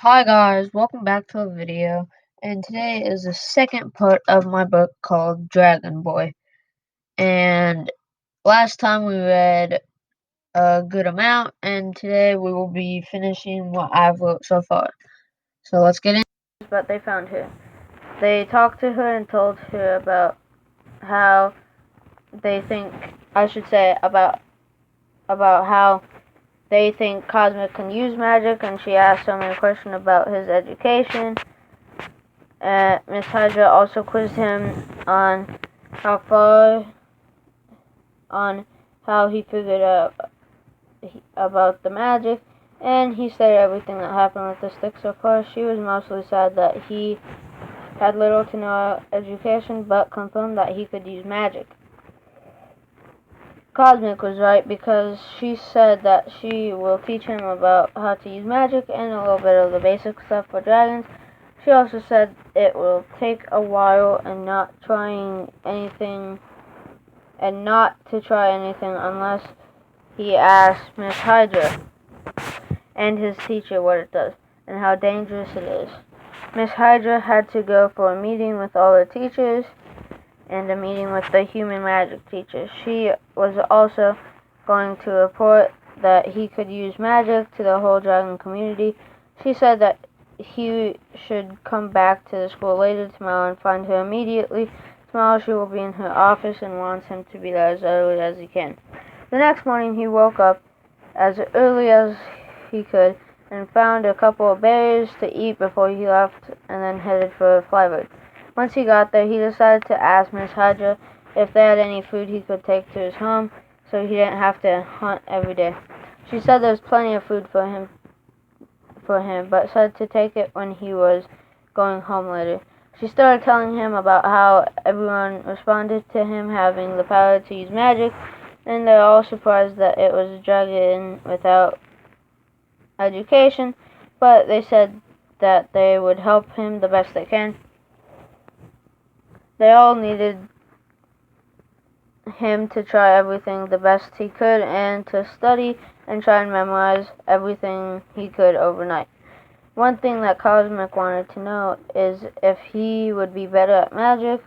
Hi guys, welcome back to the video, and today is the second part of my book called Dragon Boy. And last time we read a good amount, and today we will be finishing what I've wrote so far. So let's get in. But they found her. They talked to her and told her about how they think, I should say, about how they think Cosmic can use magic, and she asked him a question about his education. Miss Hydra also quizzed him on how far, on how he figured out about the magic, and he stated everything that happened with the stick so far. She was mostly sad that he had little to no education, but confirmed that he could use magic. Cosmic was right because she said that she will teach him about how to use magic and a little bit of the basic stuff for dragons. She also said it will take a while and not to try anything unless he asks Miss Hydra and his teacher what it does and how dangerous it is. Miss Hydra had to go for a meeting with all the teachers and a meeting with the human magic teacher. She was also going to report that he could use magic to the whole dragon community. She said that he should come back to the school later tomorrow and find her immediately. Tomorrow she will be in her office and wants him to be there as early as he can. The next morning he woke up as early as he could and found a couple of berries to eat before he left and then headed for a flybird. Once he got there, he decided to ask Miss Hydra if they had any food he could take to his home so he didn't have to hunt every day. She said there was plenty of food for him, but said to take it when he was going home later. She started telling him about how everyone responded to him having the power to use magic, and they're all surprised that it was a dragon without education, but they said that they would help him the best they can. They all needed him to try everything the best he could and to study and try and memorize everything he could overnight. One thing that Cosmic wanted to know is if he would be better at magic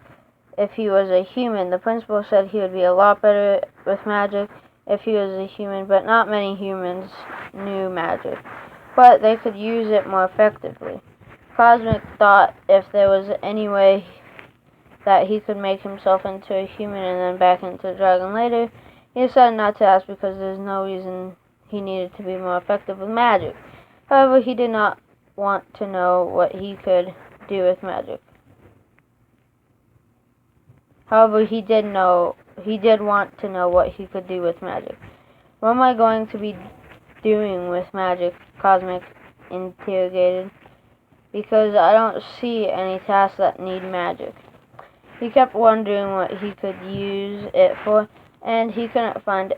if he was a human. The principal said he would be a lot better with magic if he was a human, but not many humans knew magic. But they could use it more effectively. Cosmic thought if there was any way that he could make himself into a human and then back into a dragon later. He decided not to ask because there's no reason he needed to be more effective with magic. However, he did not want to know what he could do with magic. However, he did want to know what he could do with magic. What am I going to be doing with magic? Cosmic interrogated. Because I don't see any tasks that need magic. He kept wondering what he could use it for, and he couldn't find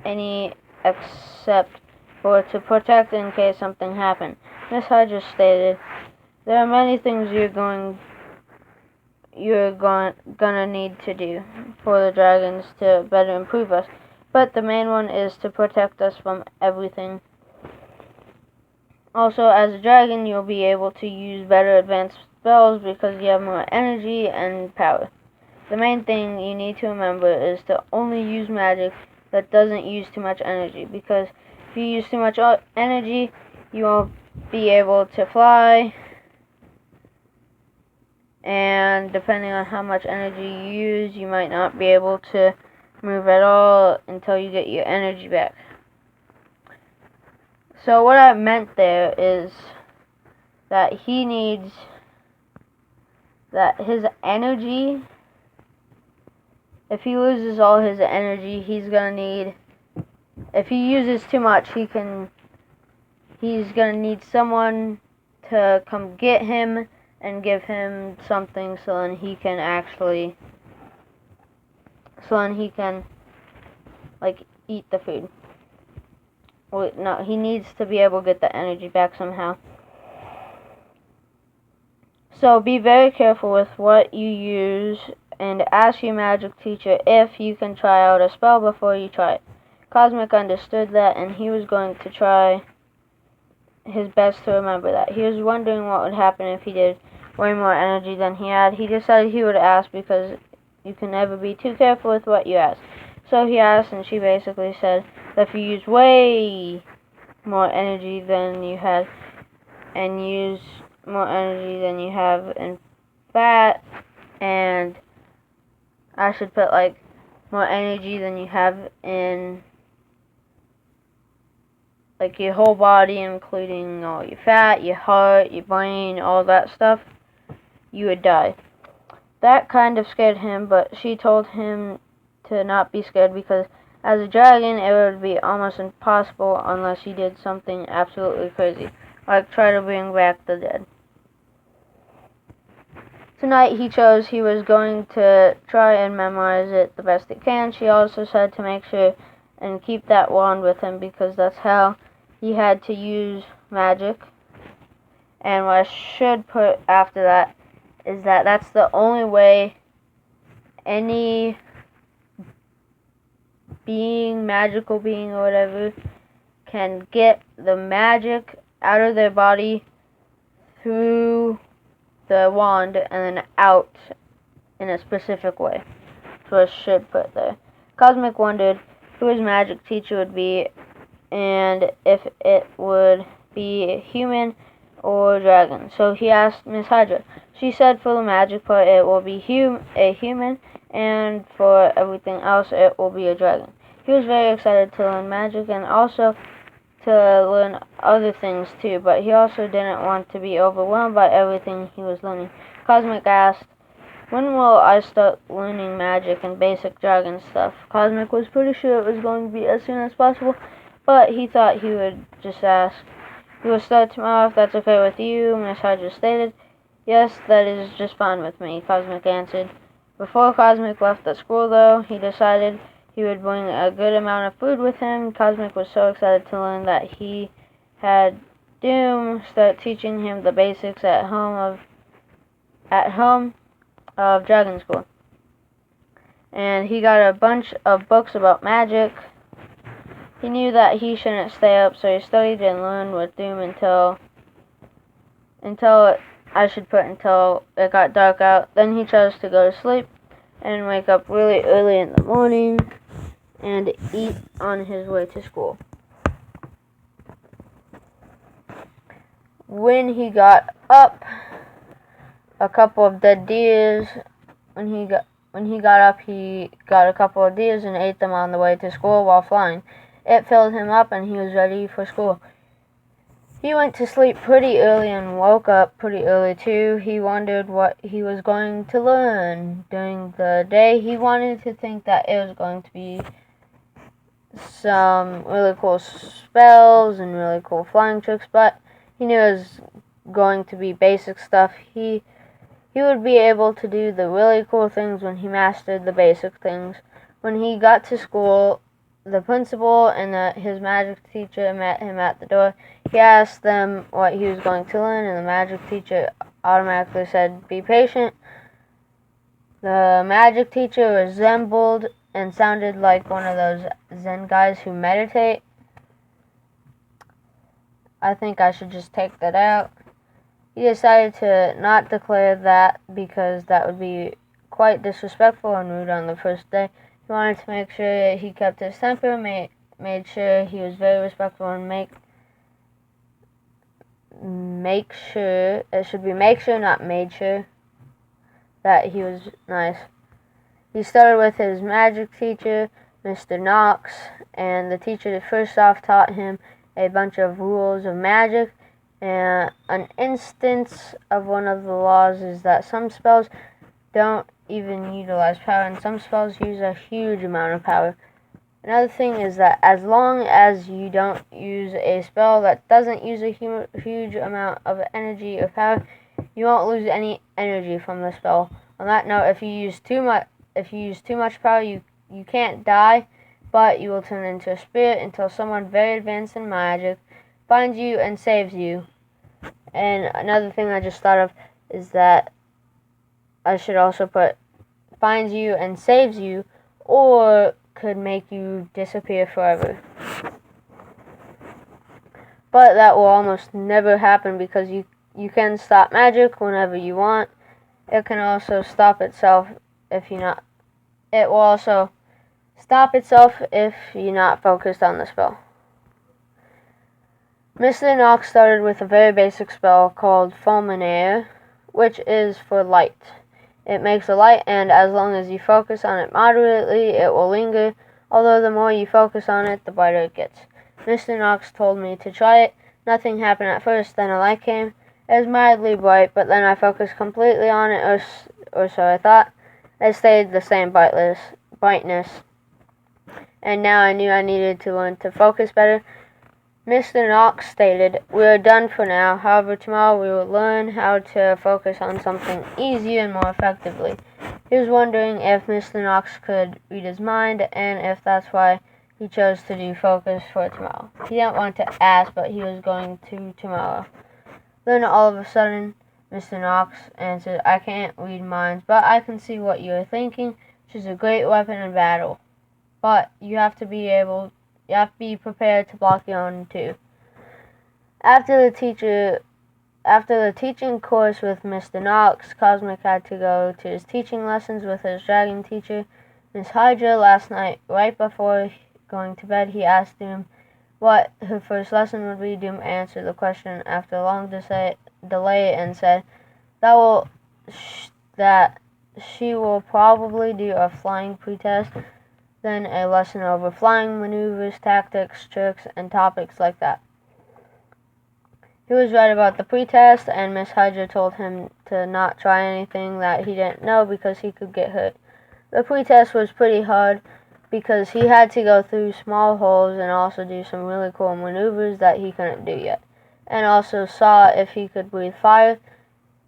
any except for to protect in case something happened. Miss Hydra stated, "There are many things you're gonna need to do for the dragons to better improve us, but the main one is to protect us from everything. Also, as a dragon, you'll be able to use better advanced spells because you have more energy and power. The main thing you need to remember is to only use magic that doesn't use too much energy, because if you use too much energy, you won't be able to fly, and depending on how much energy you use, you might not be able to move at all until you get your energy back." So what I meant there is that he needs that his energy, if he loses all his energy, he's gonna need, if he uses too much, he's gonna need someone to come get him and give him something so then he can like eat the food. Well, no, he needs to be able to get the energy back somehow. So be very careful with what you use and ask your magic teacher if you can try out a spell before you try it. Cosmic understood that, and he was going to try his best to remember that. He was wondering what would happen if he did way more energy than he had. He decided he would ask because you can never be too careful with what you ask. So he asked, and she basically said that if you use way more energy than you had and use more energy than you have in fat, and I should put like more energy than you have in like your whole body, including all your fat, your heart, your brain, all that stuff, you would die. That kind of scared him, but she told him to not be scared because as a dragon it would be almost impossible unless he did something absolutely crazy, like try to bring back the dead. Tonight he chose he was going to try and memorize it the best he can. She also said to make sure and keep that wand with him because that's how he had to use magic. And what I should put after that is that that's the only way any being, magical being or whatever, can get the magic out of their body through the wand and then out in a specific way. So I should put there. Cosmic wondered who his magic teacher would be and if it would be a human or dragon. So he asked Miss Hydra. She said for the magic part it will be a human, and for everything else it will be a dragon. He was very excited to learn magic and also to learn other things too, but he also didn't want to be overwhelmed by everything he was learning. Cosmic asked, when will I start learning magic and basic dragon stuff? Cosmic was pretty sure it was going to be as soon as possible, but he thought he would just ask. We will start tomorrow if that's okay with you, Miss Hydra stated. Yes, that is just fine with me, Cosmic answered. Before Cosmic left the school, though, he decided he would bring a good amount of food with him. Cosmic was so excited to learn that he had Doom start teaching him the basics at home of Dragon School. And he got a bunch of books about magic. He knew that he shouldn't stay up, so he studied and learned with Doom until it got dark out. Then he chose to go to sleep and wake up really early in the morning and eat on his way to school. When he got up, a couple of dead deers. When he got up, he got a couple of deers and ate them on the way to school while flying. It filled him up, and he was ready for school. He went to sleep pretty early and woke up pretty early too. He wondered what he was going to learn during the day. He wanted to think that it was going to be some really cool spells and really cool flying tricks, but he knew it was going to be basic stuff. He would be able to do the really cool things when he mastered the basic things. When he got to school, the principal and his magic teacher met him at the door. He asked them what he was going to learn, and the magic teacher automatically said, "Be patient." The magic teacher resembled and sounded like one of those Zen guys who meditate. I think I should just take that out. He decided to not declare that because that would be quite disrespectful and rude on the first day. He wanted to make sure he kept his temper, made sure he was very respectful, and make sure, it should be make sure, not made sure, that he was nice. He started with his magic teacher, Mr. Knox, and the teacher first off taught him a bunch of rules of magic. And an instance of one of the laws is that some spells don't even utilize power, and some spells use a huge amount of power. Another thing is that as long as you don't use a spell that doesn't use a huge amount of energy or power, you won't lose any energy from the spell. On that note, if you use too much power, you can't die, but you will turn into a spirit until someone very advanced in magic finds you and saves you. And another thing I just thought of is that I should also put finds you and saves you, or could make you disappear forever. but that will almost never happen because you can stop magic whenever you want. It can also stop itself if you not. It will also stop itself if you're not focused on the spell. Mr. Knox started with a very basic spell called Fulminaire, which is for light. It makes a light, and as long as you focus on it moderately, it will linger, although the more you focus on it, the brighter it gets. Mr. Knox told me to try it. Nothing happened at first, then a light came. It was mildly bright, but then I focused completely on it, or so I thought. It stayed the same brightness, and now I knew I needed to learn to focus better. Mr. Knox stated, "We are done for now. However, tomorrow we will learn how to focus on something easier and more effectively." He was wondering if Mr. Knox could read his mind, and if that's why he chose to do focus for tomorrow. He didn't want to ask, but he was going to tomorrow. Then all of a sudden, Mr. Knox answered, "I can't read minds, but I can see what you are thinking, which is a great weapon in battle. But you have to be prepared to block your own too." After the teaching course with Mr. Knox, Cosmic had to go to his teaching lessons with his dragon teacher, Miss Hydra. Last night, right before going to bed, he asked Doom what her first lesson would be. Doom answered the question after a long delay and said that she will probably do a flying pretest, then a lesson over flying maneuvers, tactics, tricks, and topics like that. He was right about the pretest, and Miss Hydra told him to not try anything that he didn't know because he could get hurt. The pretest was pretty hard because he had to go through small holes and also do some really cool maneuvers that he couldn't do yet, and also saw if he could breathe fire.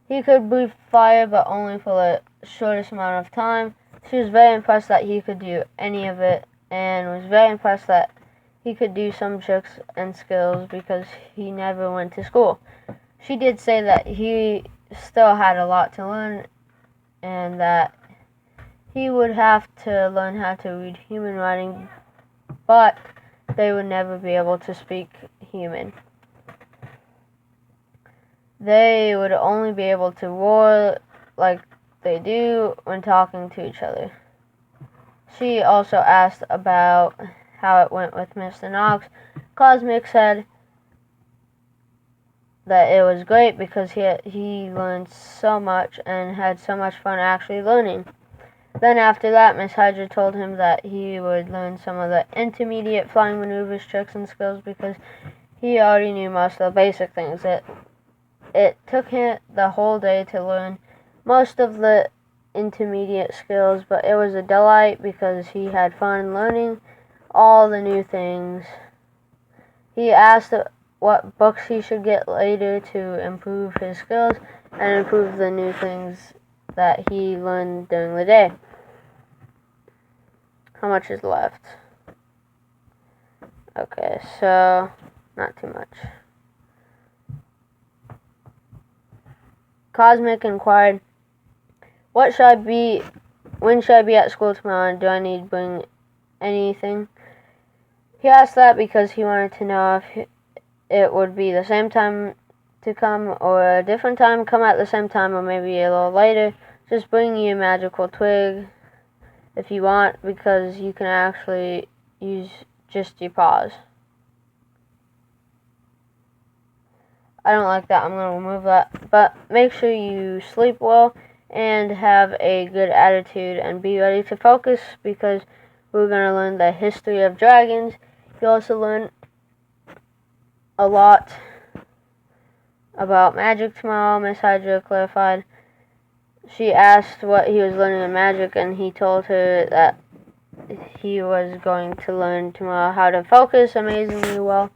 He could breathe fire, but only for the shortest amount of time. She was very impressed that he could do any of it, and was very impressed that he could do some tricks and skills because he never went to school. She did say that he still had a lot to learn, and that he would have to learn how to read human writing, but they would never be able to speak human. They would only be able to roar like they do when talking to each other. She also asked about how it went with Mr. Knox. Cosmic said that it was great because he learned so much and had so much fun actually learning. Then after that, Miss Hydra told him that he would learn some of the intermediate flying maneuvers, tricks, and skills because he already knew most of the basic things. It took him the whole day to learn most of the intermediate skills, but it was a delight because he had fun learning all the new things. He asked what books he should get later to improve his skills and improve the new things that he learned during the day. How much is left? Okay, so not too much. Cosmic inquired, when should I be at school tomorrow, and do I need to bring anything? He asked that because he wanted to know if it would be the same time to come or a different time. Come at the same time or maybe a little later. Just bring you a magical twig if you want, because you can actually use just your paws. I don't like that. I'm going to remove that. But make sure you sleep well and have a good attitude and be ready to focus, because we're going to learn the history of dragons. You'll also learn a lot about magic tomorrow, Miss Hydra clarified. She asked what he was learning in magic, and he told her that he was going to learn tomorrow how to focus amazingly well.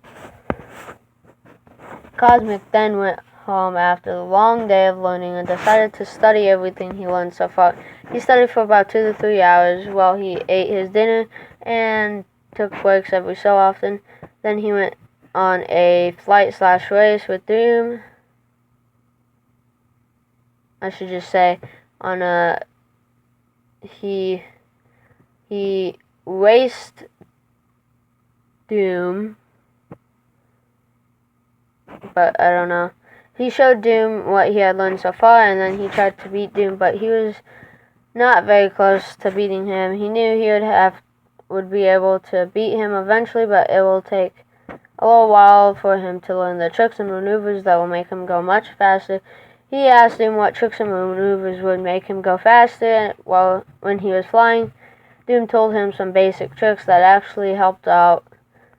Cosmic then went home after a long day of learning and decided to study everything he learned so far. He studied for about 2 to 3 hours while he ate his dinner and took breaks every so often. Then he went on a flight/race with Doom. I should just say, he raced Doom but I don't know. He showed Doom what he had learned so far, and then he tried to beat Doom, but he was not very close to beating him. He knew he would be able to beat him eventually, but it will take a little while for him to learn the tricks and maneuvers that will make him go much faster. He asked him what tricks and maneuvers would make him go faster when he was flying. Doom told him some basic tricks that actually helped out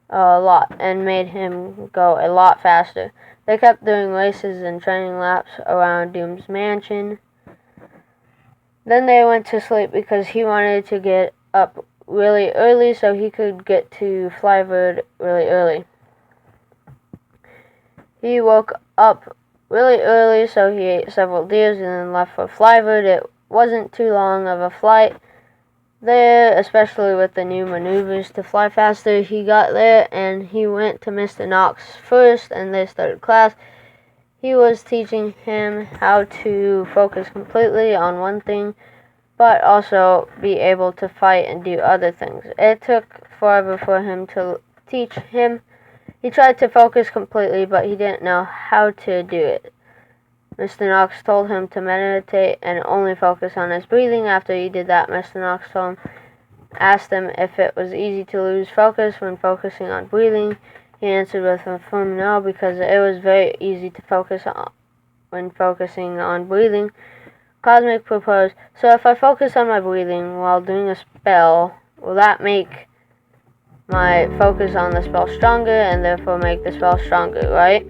a lot and made him go a lot faster. They kept doing races and training laps around Doom's mansion. Then they went to sleep because he wanted to get up really early so he could get to Flyverd really early. He woke up really early, so he ate several deers and then left for Flyverd. It wasn't too long of a flight there, especially with the new maneuvers to fly faster. He got there and he went to Mr. Knox first, and they started class. He was teaching him how to focus completely on one thing, but also be able to fight and do other things. It took forever for him to teach him. He tried to focus completely, but he didn't know how to do it. Mr. Knox told him to meditate and only focus on his breathing. After he did that, Mr. Knox asked him if it was easy to lose focus when focusing on breathing. He answered with a firm no, because it was very easy to focus when focusing on breathing. Cosmic proposed, so if I focus on my breathing while doing a spell, will that make my focus on the spell stronger and therefore make the spell stronger, right?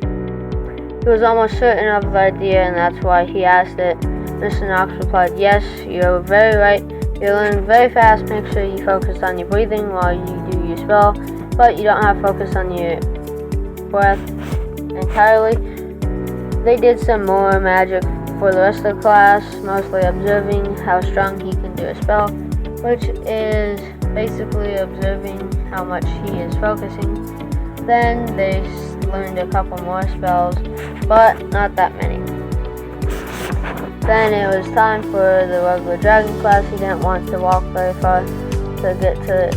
He was almost certain of the idea, and that's why he asked it. Mr. Knox replied, yes, you're very right. You're learning very fast. Make sure you focus on your breathing while you do your spell, but you don't have focus on your breath entirely. They did some more magic for the rest of the class, mostly observing how strong he can do a spell, which is basically observing how much he is focusing. Then they learned a couple more spells, but not that many. Then it was time for the regular dragon class. He didn't want to walk very far to get to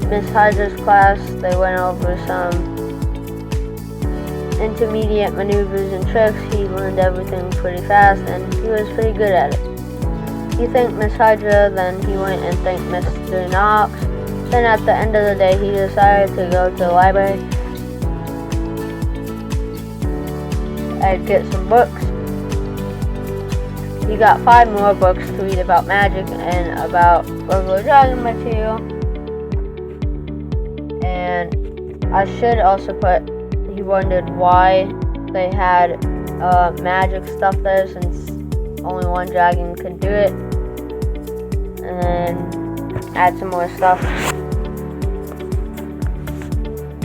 Miss Hydra's class. They went over some intermediate maneuvers and tricks. He learned everything pretty fast, and he was pretty good at it. He thanked Miss Hydra, then he went and thanked Mr. Knox. Then at the end of the day, he decided to go to the library and get some books. He got 5 more books to read about magic and about regular dragon material. And I should also put, he wondered why they had magic stuff there since only one dragon could do it. And add some more stuff.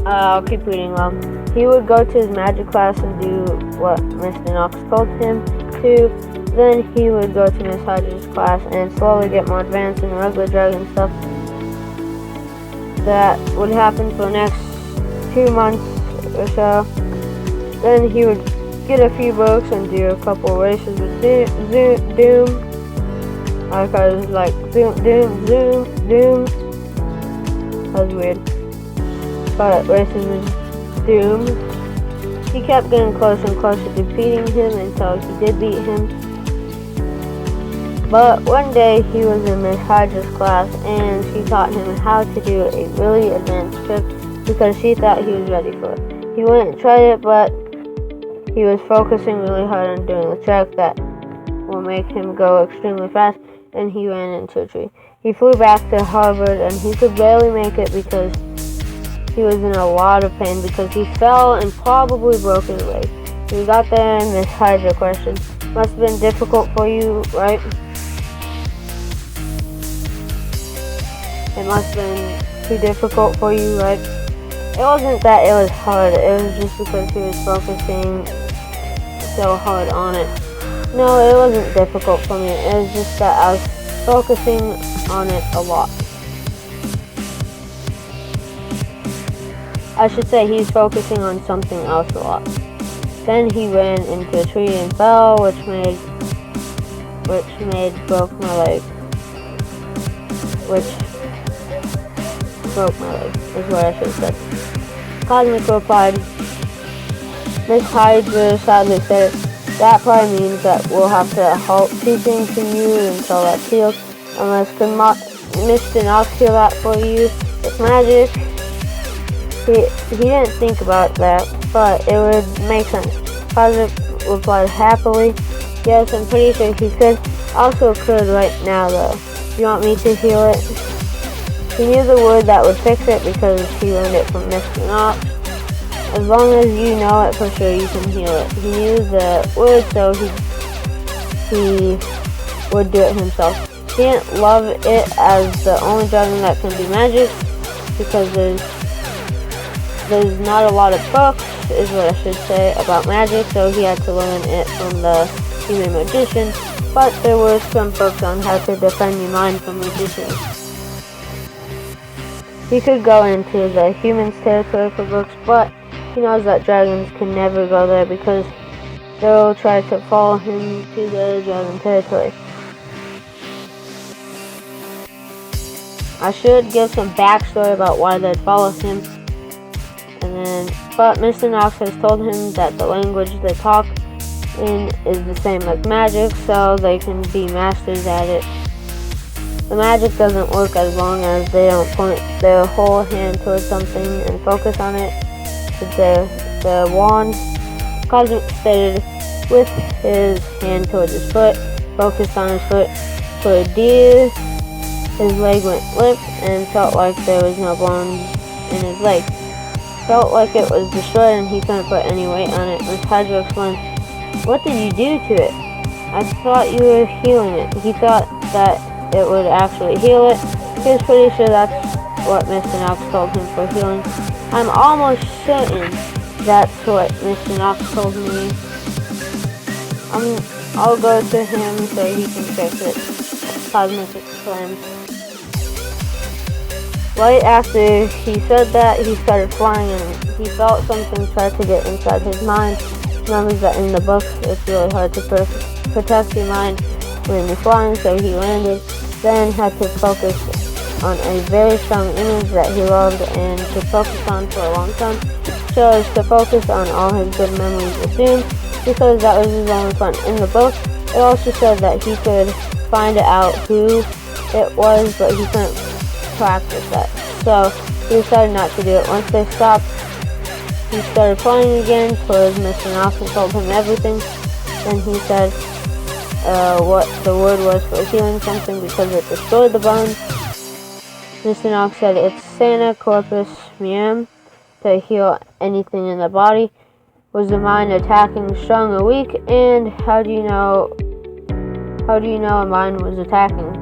I'll keep reading well. He would go to his magic class and do what Mr. Knox told him to. Then he would go to Miss Hydra's class and slowly get more advanced in regular dragon stuff. That would happen for the next 2 months or so. Then he would get a few books and do a couple races with Doom. I was like, Doom. That was weird. But races with Doom. He kept getting closer and closer to beating him until he did beat him. But one day he was in Miss Hydra's class and she taught him how to do a really advanced trick because she thought he was ready for it. He went and tried it, but he was focusing really hard on doing the trick that will make him go extremely fast, and he ran into a tree. He flew back to Harvard and he could barely make it because he was in a lot of pain because he fell and probably broke his leg. He got there and Miss Hydra questioned, must have been difficult for you, right? It must have been too difficult for you, right? It wasn't that it was hard, it was just because he was focusing so hard on it. No, it wasn't difficult for me, it was just that I was focusing on it a lot. I should say he's focusing on something else a lot. Then he ran into a tree and fell, which broke my leg. Broke my leg, is what I should have said. Cosmic replied, Miss Hydra sadly said, that probably means that we'll have to halt teaching to you until that's healed. Unless Mr. Knox heal that for you with magic. He didn't think about that, but it would make sense. Positive replied happily, yes, I'm pretty sure he could. Also could right now though. You want me to heal it? He knew the word that would fix it because he learned it from Mr. Knox. As long as you know it for sure, you can heal it. He knew the word, so he would do it himself. He didn't love it as the only dragon that can do magic because there's not a lot of books, is what I should say, about magic, so he had to learn it from the human magician. But there were some books on how to defend your mind from magicians. He could go into the human's territory for books, but he knows that dragons can never go there because they'll try to follow him to the dragon territory. I should give some backstory about why they'd follow him. But Mr. Knox has told him that the language they talk in is the same like magic, so they can be masters at it. The magic doesn't work as long as they don't point their whole hand towards something and focus on it with their wand. Cosmic stated with his hand towards his foot, focused on his foot for a deer. His leg went limp and felt like there was no bones in his leg. Felt like it was destroyed and he couldn't put any weight on it. Miss Hydra explained, what did you do to it? I thought you were healing it. He thought that it would actually heal it. He was pretty sure that's what Mr. Knox told him for healing. I'm almost certain that's what Mr. Knox told me. I'll go to him so he can fix it, Cosmic exclaimed. Right after he said that, he started flying and he felt something try to get inside his mind. Remembers that in the book, it's really hard to protect your mind when you're flying, so he landed, then had to focus on a very strong image that he loved and could focus on for a long time. Chose to focus on all his good memories with Doom because that was his only fun. In the book, it also said that he could find out who it was, but he couldn't practice that. So he decided not to do it. Once they stopped, he started flying again towards Mr. Knox and told him everything. Then he said what the word was for healing something because it destroyed the bones. Mr. Knox said it's Sana Corpus Meum to heal anything in the body. Was the mind attacking strong or weak? And how do you know a mind was attacking?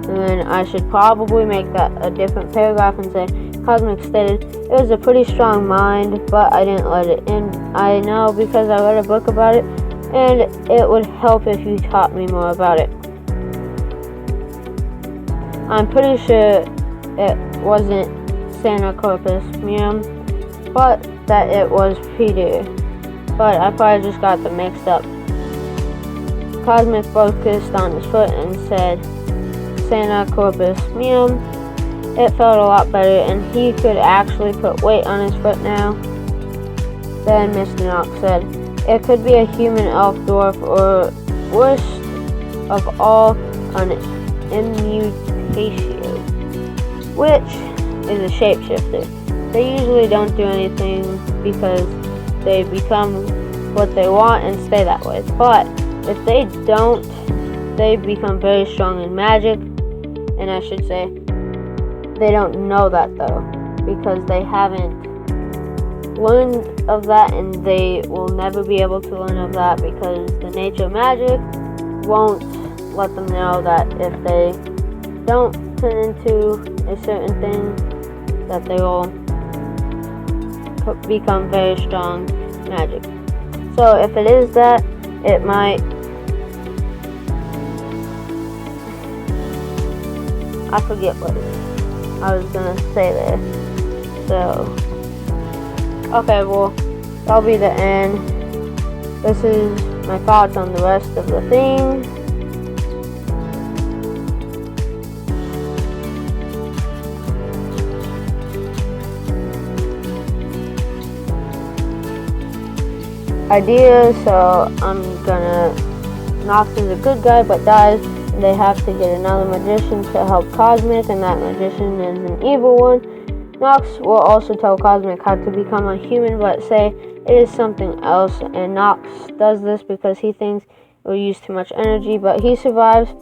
And I should probably make that a different paragraph and say, Cosmic stated, it was a pretty strong mind, but I didn't let it in. I know because I read a book about it, and it would help if you taught me more about it. I'm pretty sure it wasn't Sana Corpus Meum, but that it was p.2. But I probably just got them mixed up. Cosmic focused on his foot and said, Sana Corpus Meum. It felt a lot better and he could actually put weight on his foot now. Then Mr. Knox said, it could be a human, elf, dwarf, or worst of all, an immutatio, which is a shapeshifter. They usually don't do anything because they become what they want and stay that way. But if they don't, they become very strong in magic. And I should say, they don't know that though, because they haven't learned of that, and they will never be able to learn of that because the nature of magic won't let them know that if they don't turn into a certain thing, that they will become very strong magic. So if it is that, it might, I forget what I was gonna say there. So, okay, well, that'll be the end. This is my thoughts on the rest of the thing. ideas, so I'm gonna... Nox is a good guy but dies, and they have to get another magician to help Cosmic, and that magician is an evil one. Nox will also tell Cosmic how to become a human, but say it is something else, and Nox does this because he thinks it will use too much energy, but he survives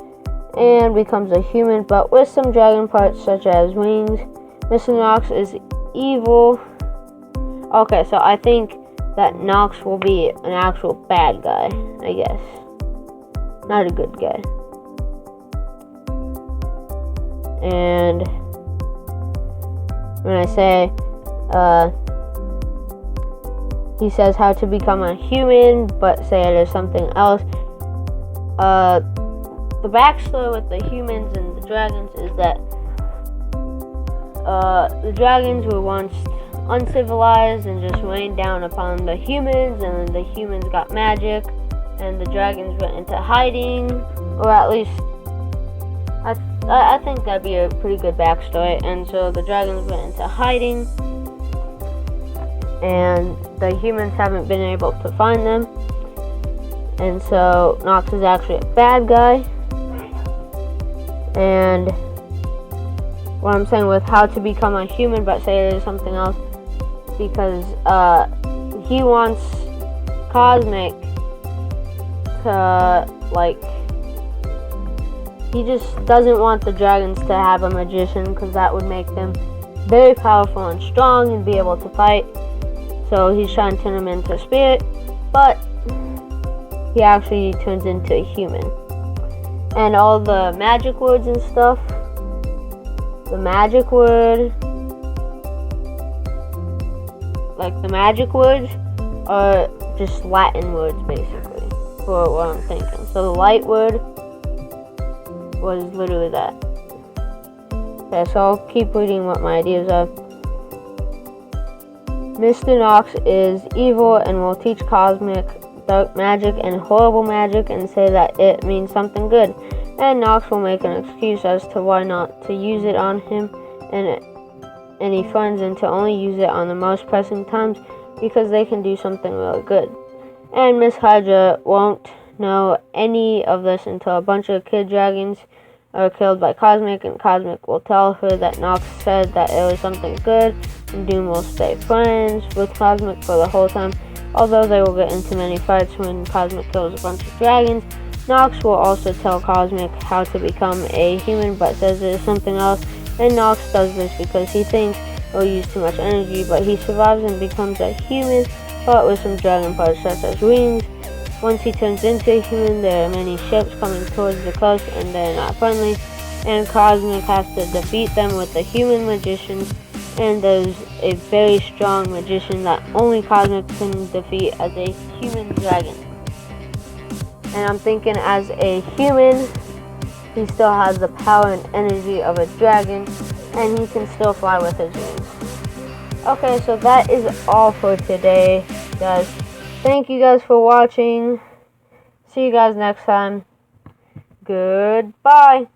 and becomes a human, but with some dragon parts such as wings. Mr. Nox is evil. Okay, so I think that Nox will be an actual bad guy, I guess. Not a good guy. And when I say, he says how to become a human, but say it is something else. The backstory with the humans and the dragons is that the dragons were once uncivilized and just rained down upon the humans, and then the humans got magic, and the dragons went into hiding, or at least I think that'd be a pretty good backstory. And so the dragons went into hiding, and the humans haven't been able to find them, and so Nox is actually a bad guy. And what I'm saying with how to become a human but say it is something else, because he wants Cosmic to, like, he just doesn't want the dragons to have a magician, because that would make them very powerful and strong and be able to fight. So he's trying to turn him into a spirit, but he actually turns into a human. And all the magic words and stuff, the magic word, like the magic words are just Latin words basically, for what I'm thinking. So the light word was literally that. Okay, so I'll keep reading what my ideas are. Mr. Nox is evil and will teach Cosmic dark magic and horrible magic and say that it means something good. And Nox will make an excuse as to why not to use it on him and he funds and to only use it on the most pressing times because they can do something really good. And Miss Hydra won't know any of this until a bunch of kid dragons are killed by Cosmic, and Cosmic will tell her that Nox said that it was something good, and Doom will stay friends with Cosmic for the whole time, although they will get into many fights when Cosmic kills a bunch of dragons. Nox will also tell Cosmic how to become a human, but says it is something else, and Nox does this because he thinks it will use too much energy, but he survives and becomes a human, but with some dragon parts such as wings. Once he turns into a human, there are many ships coming towards the coast, and they're not friendly, and Cosmic has to defeat them with a human magician, and there's a very strong magician that only Cosmic can defeat as a human dragon. And I'm thinking as a human, he still has the power and energy of a dragon, and he can still fly with his wings. Okay, so that is all for today, guys. Thank you guys for watching. See you guys next time. Goodbye.